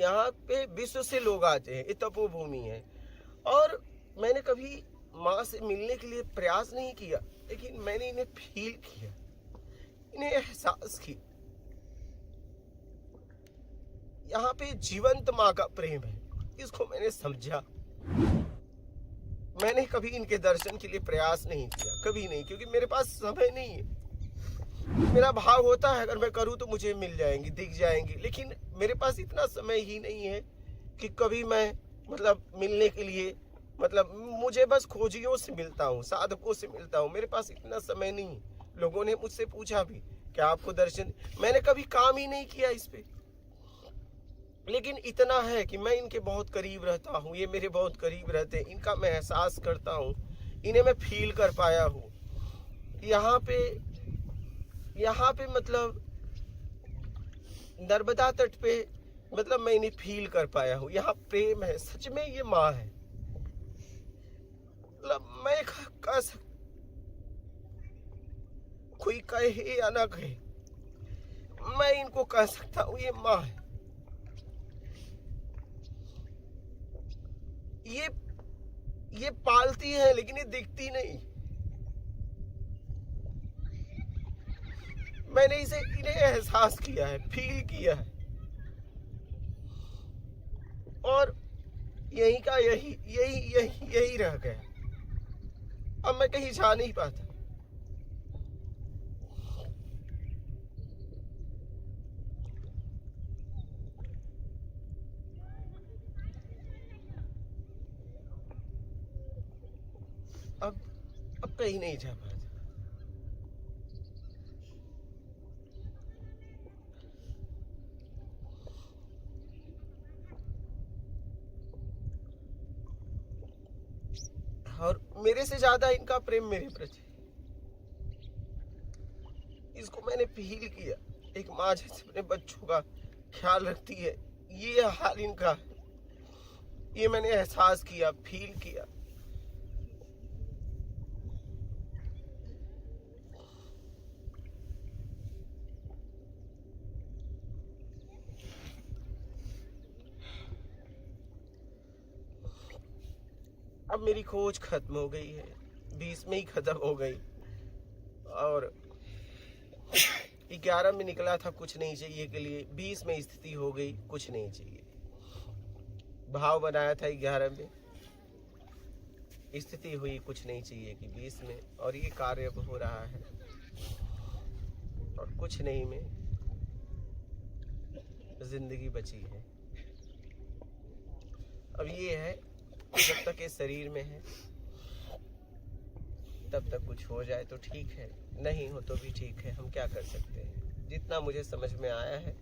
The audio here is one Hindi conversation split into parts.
यहाँ पे विश्व से लोग आते हैं, ये तपोभूमि है। और मैंने कभी माँ से मिलने के लिए प्रयास नहीं किया, लेकिन मैंने इन्हें फील किया, इन्हें एहसास किया। यहाँ पे जीवंत माँ का प्रेम है, इसको मैंने समझा। मैंने कभी इनके दर्शन के लिए प्रयास नहीं किया, कभी नहीं, क्योंकि मेरे पास समय नहीं है। मेरा भाव होता है अगर मैं करूँ तो मुझे मिल जाएंगी, दिख जाएंगी, लेकिन मेरे पास इतना समय ही नहीं है कि कभी मैं मिलने के लिए मुझे बस खोजियों से मिलता हूँ, साधकों से मिलता हूँ, मेरे पास इतना समय नहीं। लोगों ने मुझसे पूछा भी क्या आपको दर्शन, मैंने कभी काम ही नहीं किया इस पे, लेकिन इतना है कि मैं इनके बहुत करीब रहता हूँ, ये मेरे बहुत करीब रहते हैं, इनका मैं एहसास करता हूँ, इन्हें मैं फील कर पाया हूँ। यहाँ पे नर्मदा तट पे मैं इन्हें फील कर पाया हूँ। यहाँ प्रेम है, सच में ये माँ है। मैं कह सकता, कोई कहे या ना कहे, मैं इनको कह सकता हूँ ये माँ है। ये पालती है लेकिन ये दिखती नहीं। मैंने इन्हें एहसास किया है, फील किया है, और यही का यही रह गया। अब मैं कहीं जा नहीं पाता। अब कहीं नहीं जा पाता। और मेरे से ज्यादा इनका प्रेम मेरे प्रति, इसको मैंने फील किया। एक माँ जैसे अपने बच्चों का ख्याल रखती है, ये हाल इनका है, ये मैंने एहसास किया, फील किया। अब मेरी खोज खत्म हो गई है, 20 में ही खत्म हो गई, और 11 में निकला था कुछ नहीं चाहिए के लिए, 20 में स्थिति हो गई कुछ नहीं चाहिए। भाव बनाया था 11 में, स्थिति हुई कुछ नहीं चाहिए कि 20 में, और ये कार्य अब हो रहा है, और कुछ नहीं में जिंदगी बची है। अब ये है, जब तक ये शरीर में है तब तक कुछ हो जाए तो ठीक है, नहीं हो तो भी ठीक है, हम क्या कर सकते हैं। जितना मुझे समझ में आया है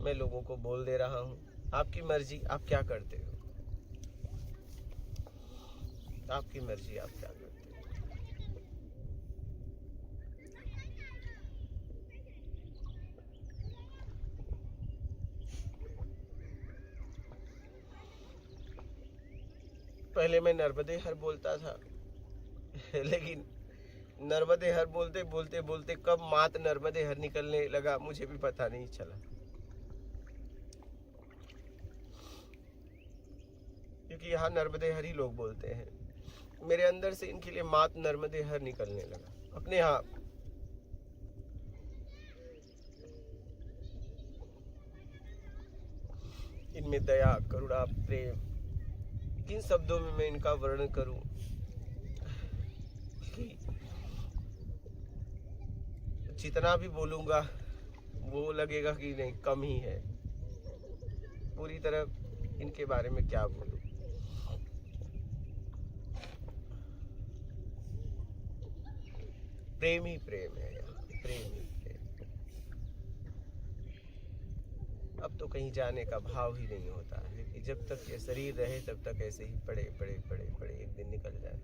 मैं लोगों को बोल दे रहा हूँ। आपकी मर्जी, आप क्या करते हो, आपकी मर्जी, आप क्या करते हो। पहले मैं नर्मदे हर बोलता था लेकिन नर्मदे हर बोलते बोलते बोलते कब मात नर्मदे हर निकलने लगा मुझे भी पता नहीं चला, क्योंकि यहाँ नर्मदे हर ही लोग बोलते हैं। मेरे अंदर से इनके लिए मात नर्मदे हर निकलने लगा अपने आप। इनमें दया, करुणा, प्रेम, किन शब्दों में मैं इनका वर्णन करूं कि जितना भी बोलूंगा वो लगेगा कि नहीं, कम ही है। पूरी तरह इनके बारे में क्या बोलूं। प्रेम ही प्रेम है यहाँ, प्रेम ही प्रेम। अब तो कहीं जाने का भाव ही नहीं होता है कि जब तक ये शरीर रहे तब तक ऐसे ही पड़े पड़े पड़े पड़े, एक दिन निकल जाए।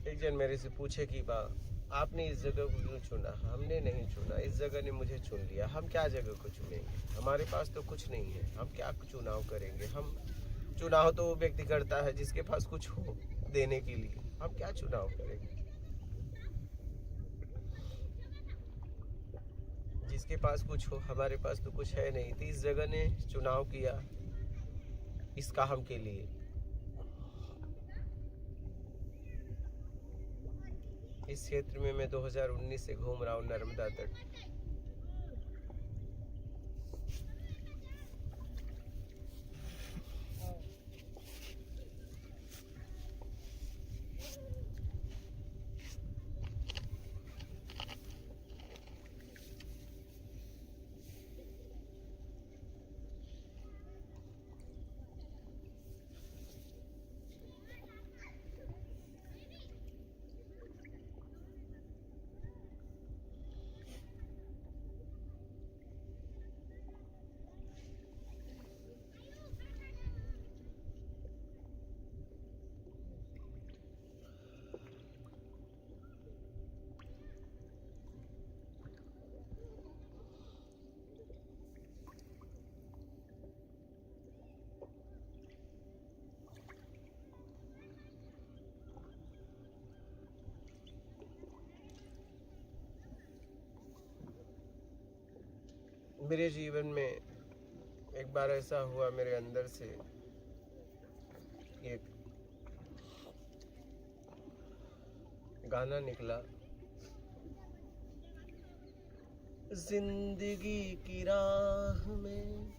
एक जन मेरे से पूछे कि बा आपने इस जगह को क्यों चुना? हमने नहीं चुना, इस जगह ने मुझे चुन लिया। हम क्या जगह को चुनेंगे? हमारे पास तो कुछ नहीं है, हम क्या चुनाव करेंगे? हम चुनाव तो वो व्यक्ति करता है जिसके पास कुछ हो देने के लिए। हम क्या चुनाव करेंगे? जिसके पास कुछ हो, हमारे पास तो कुछ है नहीं। तो इस जगह ने चुनाव किया इस काम के लिए। इस क्षेत्र में मैं 2019 से घूम रहा हूँ, नर्मदा तट। मेरे जीवन में एक बार ऐसा हुआ, मेरे अंदर से एक गाना निकला, जिंदगी की राह में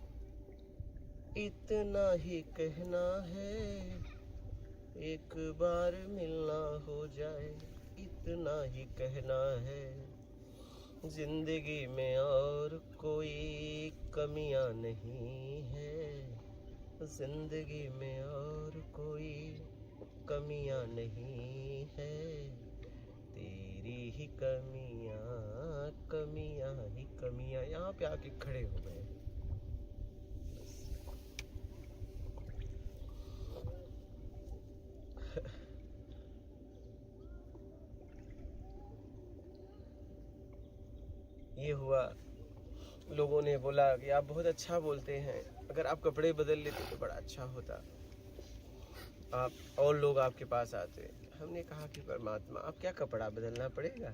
इतना ही कहना है, एक बार मिलना हो जाए, इतना ही कहना है। जिंदगी में और कोई कमियां नहीं है, जिंदगी में और कोई कमियां नहीं है, तेरी ही कमियां, कमियां ही कमियां। यहाँ पे आके खड़े हो गए। ये हुआ, लोगों ने बोला कि आप बहुत अच्छा बोलते हैं, अगर आप कपड़े बदल लेते तो बड़ा अच्छा होता, आप और लोग आपके पास आते। हमने कहा कि परमात्मा, अब क्या कपड़ा बदलना पड़ेगा?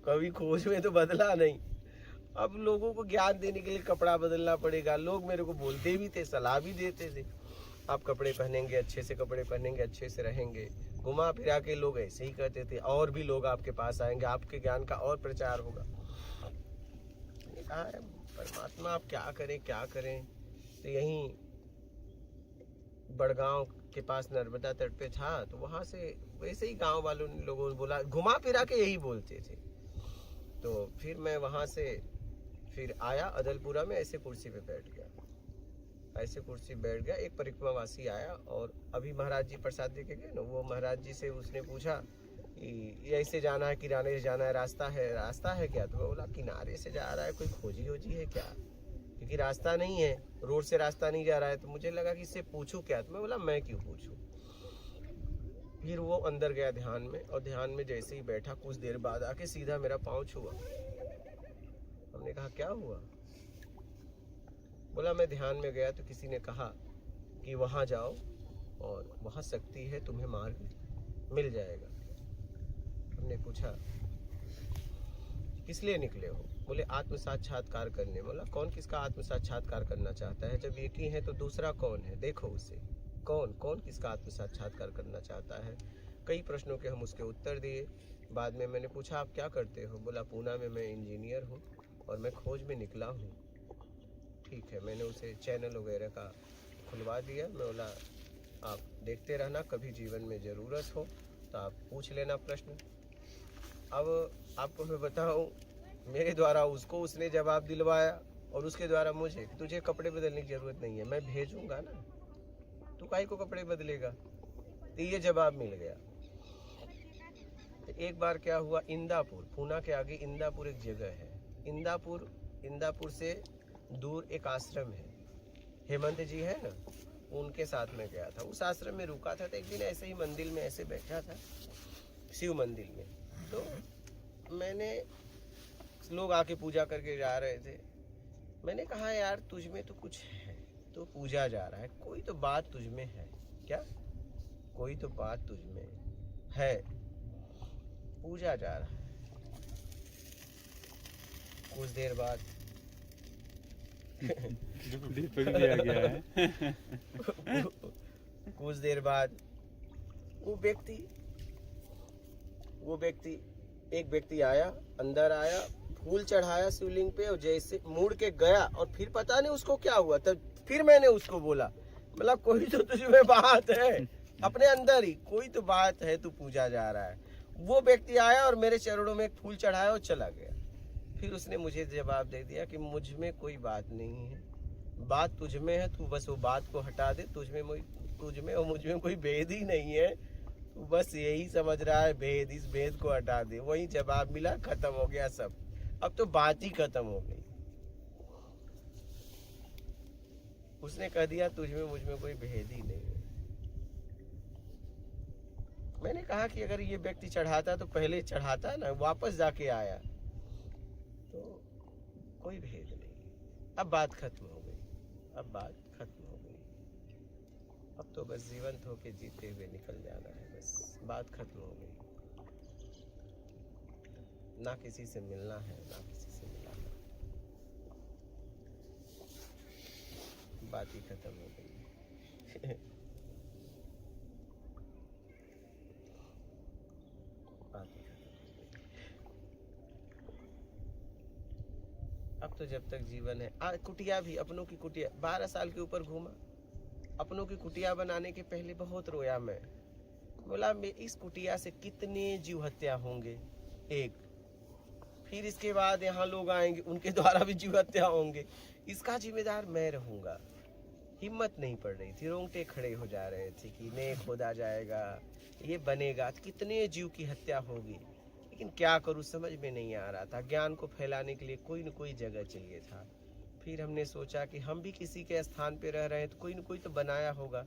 कभी खोज में तो बदला नहीं, अब लोगों को ज्ञान देने के लिए कपड़ा बदलना पड़ेगा। लोग मेरे को बोलते भी थे, सलाह भी देते थे, आप कपड़े पहनेंगे, अच्छे से कपड़े पहनेंगे, अच्छे से रहेंगे। घुमा फिरा के लोग ऐसे ही कहते थे, और भी लोग आपके पास आएंगे, आपके ज्ञान का और प्रचार होगा। मैंने कहा परमात्मा, आप क्या करें क्या करें। तो यहीं बड़गांव के पास नर्मदा तट पे था, तो वहां से वैसे ही गांव वालों ने, लोगों ने बोला, घुमा फिरा के यही बोलते थे। तो फिर मैं वहां से फिर आया अदलपुरा में, ऐसे कुर्सी पे बैठ गया, ऐसे कुर्सी बैठ गया। एक परिक्रमावासी आया और अभी महाराज जी प्रसाद दे के गए ना, वो महाराज जी से उसने पूछा कि ऐसे जाना है, किराने से जाना है, रास्ता है क्या? तो बोला किनारे से जा रहा है, कोई खोजी होजी है क्या? क्योंकि रास्ता नहीं है, रोड से रास्ता नहीं जा रहा है। तो मुझे लगा कि इससे पूछूं क्या, तो मैं बोला मैं क्यों पूछूं। फिर वो अंदर गया ध्यान में, और ध्यान में जैसे ही बैठा, कुछ देर बाद आके सीधा मेरा पाँव छुआ। हमने कहा क्या हुआ? बोला मैं ध्यान में गया तो किसी ने कहा कि वहां जाओ और वहां शक्ति है, तुम्हें मार्ग मिल जाएगा। हमने पूछा किस लिए निकले हो? बोले आत्म साक्षात्कार करने। बोला कौन किसका आत्म साक्षात्कार करना चाहता है? जब एक ही है तो दूसरा कौन है? देखो उसे, कौन कौन किसका आत्म साक्षात्कार करना चाहता है? कई प्रश्नों के हम उसके उत्तर दिए। बाद में मैंने पूछा आप क्या करते हो? बोला पूना में मैं इंजीनियर हूँ और मैं खोज में निकला हूँ। ठीक है, मैंने उसे चैनल वगैरह का खुलवा दिया। मैं बोला आप देखते रहना, कभी जीवन में ज़रूरत हो तो आप पूछ लेना प्रश्न। अब आपको मैं बताऊं, मेरे द्वारा उसको उसने जवाब दिलवाया और उसके द्वारा मुझे, तुझे कपड़े बदलने की ज़रूरत नहीं है, मैं भेजूंगा ना, तू काहे को कपड़े बदलेगा? तो ये जवाब मिल गया। तो एक बार क्या हुआ, इंदापुर, पूना के आगे इंदापुर एक जगह है। इंदापुर से दूर एक आश्रम है, हेमंत जी है ना, उनके साथ में गया था। उस आश्रम में रुका था। तो एक दिन ऐसे ही मंदिर में ऐसे बैठा था, शिव मंदिर में। तो मैंने, लोग आके पूजा करके जा रहे थे, मैंने कहा यार तुझ में तो कुछ है, तो पूजा जा रहा है, कोई तो बात तुझ में है क्या, कोई तो बात तुझ में है, पूजा जा रहा है। कुछ देर बाद दीपक भी आ गया है। कुछ देर बाद वो व्यक्ति एक व्यक्ति आया, अंदर आया, फूल चढ़ाया शिवलिंग पे और जैसे मुड़ के गया और फिर पता नहीं उसको क्या हुआ। तब फिर मैंने उसको बोला, मतलब कोई तो तुझमें बात है, अपने अंदर ही कोई तो बात है, तू पूजा जा रहा है। वो व्यक्ति आया और मेरे चरणों में एक फूल चढ़ाया और चला गया। फिर उसने मुझे जवाब दे दिया कि मुझ में कोई बात नहीं है, बात तुझ में है, तू बस वो बात को हटा दे, तुझ में और मुझ में कोई भेद ही नहीं है, तू बस यही समझ रहा है भेद, इस भेद को हटा दे। वही जवाब मिला, खत्म हो गया सब, अब तो बात ही खत्म हो गई। उसने कह दिया तुझ में मुझ में कोई भेद ही नहीं है। मैंने कहा कि अगर ये व्यक्ति चढ़ाता तो पहले चढ़ाता ना, वापस जाके आया, तो कोई भेद नहीं। अब बात खत्म हो गई, अब बात खत्म हो गई, अब तो बस जीवंत होके जीते हुए निकल जाना है, बस बात खत्म हो गई। ना किसी से मिलना है, ना किसी से मिलाना, बात ही खत्म हो गई। बात ही खत्म हो गई। अब तो जब तक जीवन है, कुटिया भी, अपनों की कुटिया, 12 साल के ऊपर घूमा, अपनों की कुटिया बनाने के पहले बहुत रोया मैं, बोला इस कुटिया से कितने जीव हत्या होंगे, एक, फिर इसके बाद यहाँ लोग आएंगे, उनके द्वारा भी जीव हत्या होंगे, इसका जिम्मेदार मैं रहूंगा। हिम्मत नहीं पड़ रही थी, रोंगटे खड़े हो जा रहे थे कि नहीं खोदा जाएगा, ये बनेगा, कितने जीव की हत्या होगी, लेकिन क्या करूँ समझ में नहीं आ रहा था। ज्ञान को फैलाने के लिए कोई न कोई जगह चाहिए था। फिर हमने सोचा कि हम भी किसी के स्थान पे रह रहे हैं तो कोई न कोई तो बनाया होगा,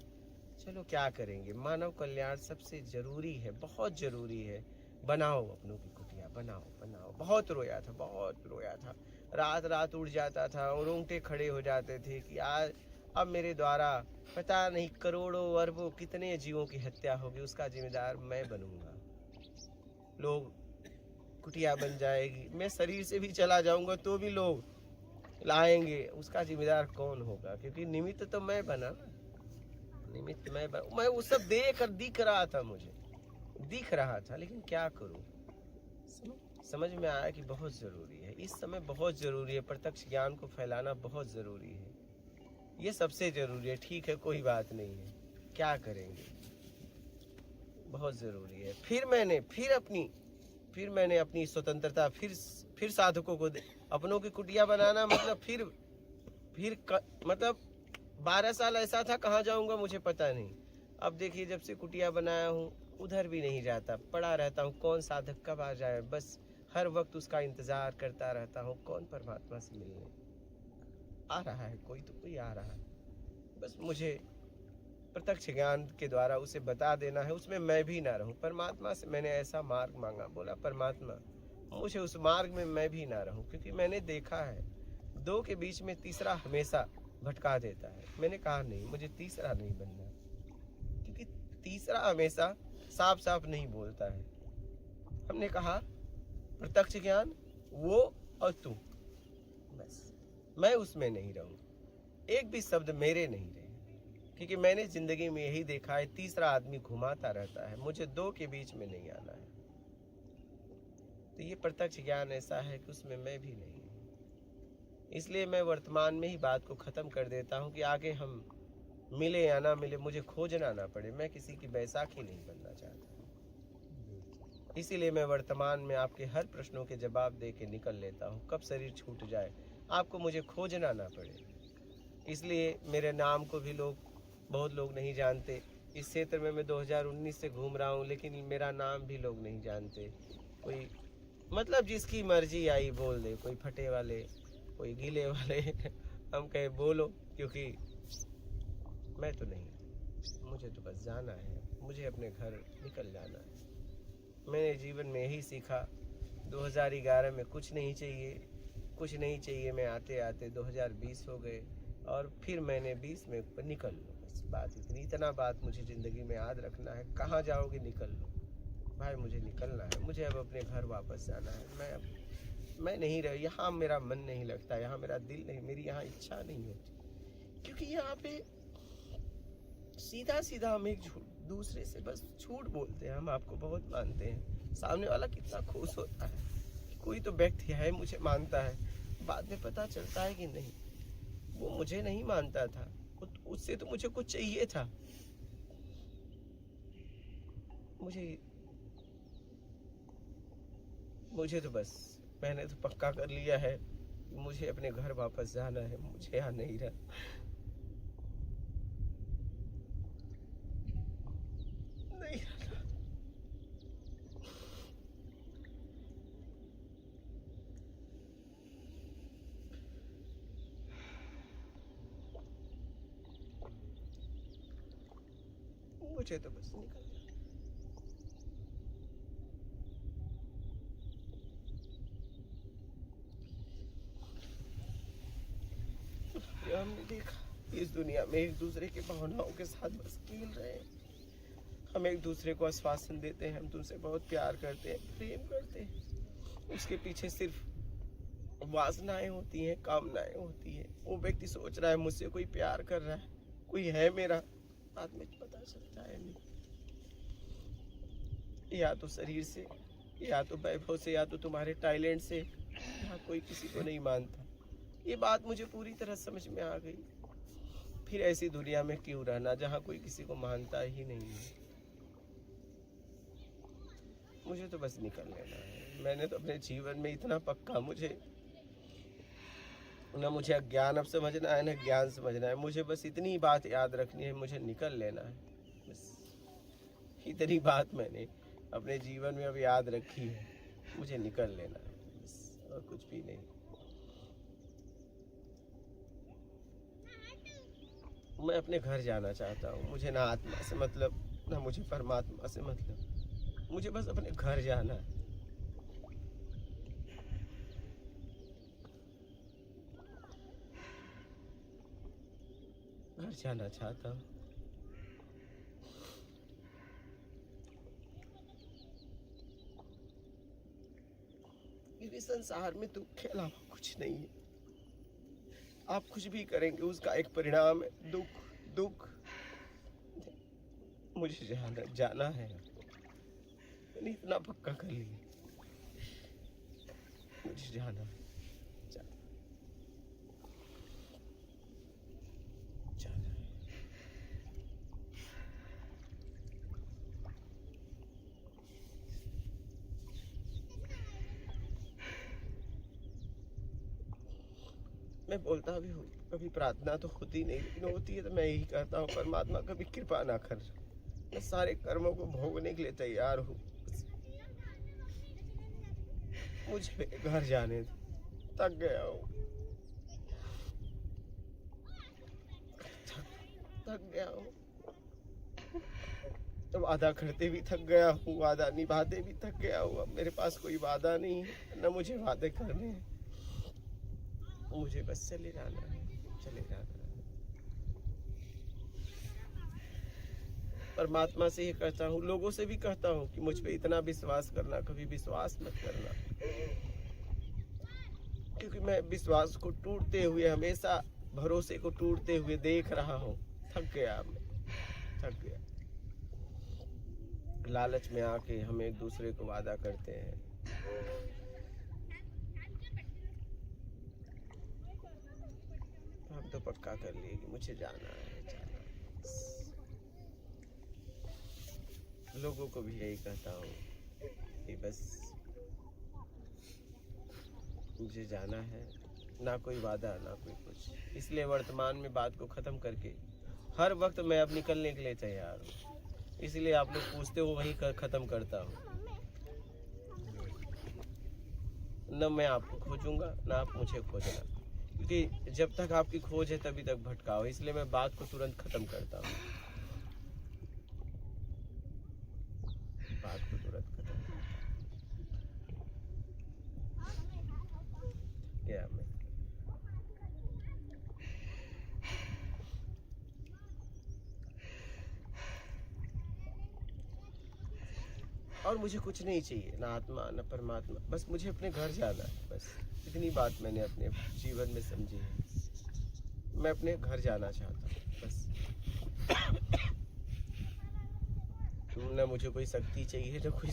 चलो क्या करेंगे, मानव कल्याण सबसे जरूरी है, बहुत जरूरी है, बनाओ अपनों की कुटिया, बनाओ बनाओ। बहुत रोया था, बहुत रोया था, रात रात उड़ जाता था और रोंगटे खड़े हो जाते थे कि आज अब मेरे द्वारा पता नहीं करोड़ों अरबों कितने जीवों की हत्या होगी, उसका जिम्मेदार मैं बनूंगा। लोग कुटिया बन जाएगी, मैं शरीर से भी चला जाऊंगा तो भी लोग लाएंगे, उसका जिम्मेदार कौन होगा, क्योंकि निमित्त तो मैं बना ना, निमित्त मैं बना। मैं वो सब दिख रहा था, मुझे दिख रहा था, लेकिन क्या करूं। समझ में आया कि बहुत जरूरी है, इस समय बहुत जरूरी है, प्रत्यक्ष ज्ञान को फैलाना बहुत जरूरी है, ये सबसे जरूरी है। ठीक है, कोई बात नहीं है, क्या करेंगे, बहुत जरूरी है। फिर मैंने अपनी स्वतंत्रता, फिर साधकों को अपनों की कुटिया बनाना, मतलब मतलब 12 साल ऐसा था, कहाँ जाऊंगा मुझे पता नहीं। अब देखिए जब से कुटिया बनाया हूँ, उधर भी नहीं जाता, पड़ा रहता हूँ, कौन साधक कब आ जाए, बस हर वक्त उसका इंतजार करता रहता हूँ, कौन परमात्मा से मिलने आ रहा है, कोई तो कोई आ रहा है, बस मुझे प्रत्यक्ष ज्ञान के द्वारा उसे बता देना है, उसमें मैं भी ना रहूं। परमात्मा से मैंने ऐसा मार्ग मांगा, बोला परमात्मा मुझे उस मार्ग में मैं भी ना रहूं, क्योंकि मैंने देखा है दो के बीच में तीसरा हमेशा भटका देता है। मैंने कहा नहीं, मुझे तीसरा नहीं बनना, क्योंकि तीसरा हमेशा साफ साफ नहीं बोलता है। हमने कहा प्रत्यक्ष ज्ञान वो और तू, बस मैं उसमें नहीं रहूं, एक भी शब्द मेरे नहीं रहे, क्योंकि मैंने जिंदगी में यही देखा है, तीसरा आदमी घुमाता रहता है, मुझे दो के बीच में नहीं आना है। तो ये प्रत्यक्ष ज्ञान ऐसा है कि उसमें मैं भी नहीं हूँ। इसलिए मैं वर्तमान में ही बात को खत्म कर देता हूँ कि आगे हम मिले या ना मिले, मुझे खोजना ना पड़े, मैं किसी की बैसाखी नहीं बनना चाहता। इसीलिए मैं वर्तमान में आपके हर प्रश्नों के जवाब दे के निकल लेता हूँ, कब शरीर छूट जाए आपको मुझे खोजना ना पड़े। इसलिए मेरे नाम को भी बहुत लोग नहीं जानते। इस क्षेत्र में मैं 2019 से घूम रहा हूँ, लेकिन मेरा नाम भी लोग नहीं जानते। कोई मतलब जिसकी मर्जी आई बोल दे, कोई फटे वाले, कोई गीले वाले हम कहे बोलो, क्योंकि मैं तो नहीं, मुझे तो बस जाना है, मुझे अपने घर निकल जाना है। मैंने जीवन में यही सीखा। 2011 में कुछ नहीं चाहिए मैं आते आते 2020 हो गए और फिर मैंने 20 में निकल लो। बस बात इतना बात मुझे ज़िंदगी में याद रखना है। कहाँ जाओगे, निकल लो भाई, मुझे निकलना है। मुझे अब अपने घर वापस जाना है। मैं नहीं रही यहाँ, मेरा मन नहीं लगता यहाँ, मेरा दिल नहीं, मेरी यहाँ इच्छा नहीं होती, क्योंकि यहाँ पे सीधा सीधा हम एक दूसरे से बस झूठ बोलते हैं। हम आपको बहुत मानते हैं, सामने वाला कितना खुश होता है कि कोई तो व्यक्ति है मुझे मानता है। बाद में पता चलता है कि नहीं, वो मुझे नहीं मानता था, उससे तो मुझे कुछ चाहिए था। मुझे तो बस, मैंने तो पक्का कर लिया है कि मुझे अपने घर वापस जाना है, मुझे यहाँ नहीं रहना। नहीं रहना। मुझे तो बस निकल हमने देखा इस दुनिया में एक दूसरे की भावनाओं के साथ बस खेल रहे हैं। हम एक दूसरे को आश्वासन देते हैं, हम तुमसे बहुत प्यार करते हैं, प्रेम करते हैं। उसके पीछे सिर्फ वासनाएं होती हैं, कामनाएं होती हैं। वो व्यक्ति सोच रहा है मुझसे कोई प्यार कर रहा है, कोई है मेरा, बाद में पता चलता है नहीं। या तो शरीर से, या तो वैभव से, या तो तुम्हारे टैलेंट से, या कोई किसी को नहीं मानता। ये बात मुझे पूरी तरह समझ में आ गई। फिर ऐसी दुनिया में क्यों रहना जहाँ कोई किसी को मानता ही नहीं है। मुझे तो बस निकल लेना है। मैंने तो अपने जीवन में इतना पक्का, मुझे अज्ञान अब समझना है ना ज्ञान समझना है। मुझे बस इतनी बात याद रखनी है, मुझे निकल लेना है। बस इतनी बात मैंने अपने जीवन में अब याद रखी है, मुझे निकल लेना है बस, और कुछ भी नहीं। मैं अपने घर जाना चाहता हूँ। मुझे ना आत्मा से मतलब, ना मुझे परमात्मा से मतलब, मुझे बस अपने घर जाना है। घर जाना चाहता हूँ। क्योंकि संसार में दुख के अलावा कुछ नहीं है। आप कुछ भी करेंगे उसका एक परिणाम है दुख। मुझे जाना है। मैंने इतना पक्का कर लिया, मुझे जाना है। मैं बोलता भी हूँ, कभी प्रार्थना तो होती नहीं, लेकिन होती है तो मैं यही कहता हूँ, परमात्मा कभी कृपा ना कर। मैं सारे कर्मों को भोगने के लिए तैयार हूँ। मुझे घर जाने दो, थक गया हूँ, थक गया हूँ। वादा करते भी थक गया हूँ, वादा निभाते भी थक गया हूँ। अब मेरे पास कोई वादा नहीं है, न मुझे वादे करने हैं। मुझे बस चले जाना है। परमात्मा से ही कहता हूँ, लोगों से भी कहता हूँ कि मुझ पे इतना विश्वास करना, कभी विश्वास मत करना, क्योंकि मैं विश्वास को टूटते हुए, हमेशा भरोसे को टूटते हुए देख रहा हूँ। थक गया। लालच में आके हम एक दूसरे को वादा करते हैं। हम तो पक्का कर लिए कि मुझे जाना है। लोगों को भी यही कहता हूँ कि बस मुझे जाना है, ना कोई वादा ना कोई कुछ। इसलिए वर्तमान में बात को ख़त्म करके हर वक्त मैं अब निकलने के लिए तैयार हूँ। इसलिए आप लोग पूछते हो वही ख़त्म करता हूँ। न मैं आपको खोजूंगा, ना आप मुझे खोजना, क्योंकि जब तक आपकी खोज है तभी तक भटकाओ। इसलिए मैं बात को तुरंत ख़त्म करता हूँ। बात को तुरंत खत्म। और मुझे कुछ नहीं चाहिए, ना आत्मा ना परमात्मा, बस मुझे अपने घर जाना है। बस इतनी बात मैंने अपने जीवन में समझी है। मैं अपने घर जाना चाहता हूँ बस। ना मुझे कोई शक्ति चाहिए, ना कोई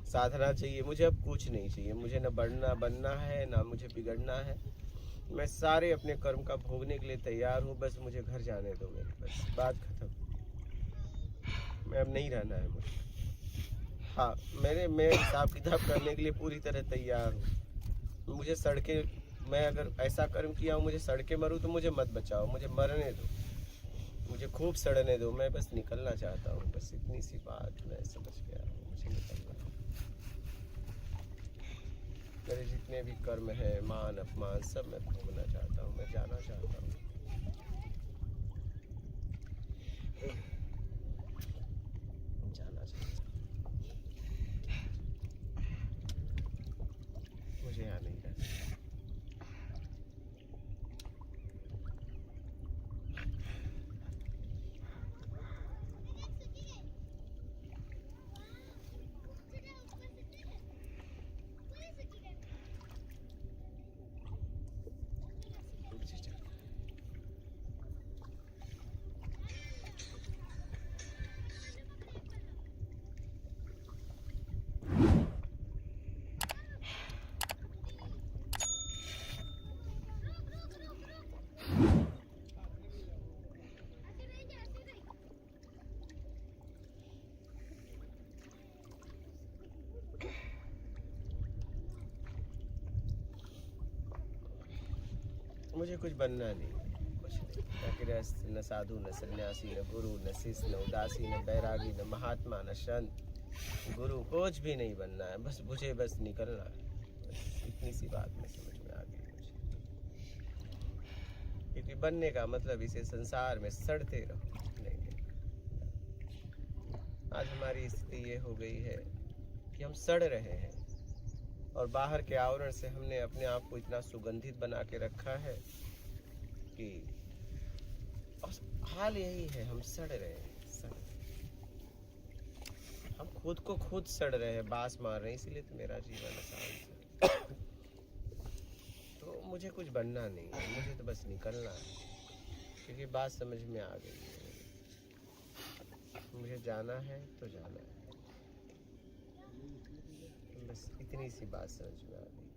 साधना चाहिए। मुझे अब कुछ नहीं चाहिए। मुझे न बढ़ना बनना है, ना मुझे बिगड़ना है। मैं सारे अपने कर्म का भोगने के लिए तैयार हूँ। बस मुझे घर जाने दो मेरे, बस बात खत्म। मैं अब नहीं रहना है मुझे। हाँ, मैं हिसाब किताब करने के लिए पूरी तरह तैयार हूँ। मुझे सड़के, मैं अगर ऐसा कर्म किया हूँ, मुझे सड़के मरूँ तो मुझे मत बचाओ, मुझे मरने दो, मुझे खूब सड़ने दो। मैं बस निकलना चाहता हूँ। बस इतनी सी बात मैं समझ गया हूँ। मुझे निकलना है। मेरे जितने भी कर्म है, मान अपमान, सब मैं भोगना चाहता हूँ। मैं जाना चाहता हूँ। जाना चाहता हूँ। मुझे यहाँ नहीं रहना। मुझे जाना है। मुझे कुछ बनना नहीं, कुछ नहीं। न गृहस्थ, न साधु, न सन्यासी, न गुरु, न शिष्य, न उदासी, न बैरागी, न महात्मा, न संत, गुरु, कुछ भी नहीं बनना है। बस मुझे बस निकलना है। बस इतनी सी बात में समझ में आ गई मुझे। क्योंकि बनने का मतलब इसे संसार में सड़ते रहो नहीं। आज हमारी स्थिति ये हो गई है कि हम सड़ रहे हैं, और बाहर के आवरण से हमने अपने आप को इतना सुगंधित बना के रखा है कि हाल यही है, हम सड़ रहे हैं, हम खुद को खुद सड़ रहे हैं, बास मार रहे हैं। इसीलिए तो मेरा जीवन अशांत है। तो मुझे कुछ बनना नहीं है, मुझे तो बस निकलना है। क्योंकि बात समझ में आ गई है। मुझे जाना है तो जाना है। बस इतनी सी बात समझ में आ गई।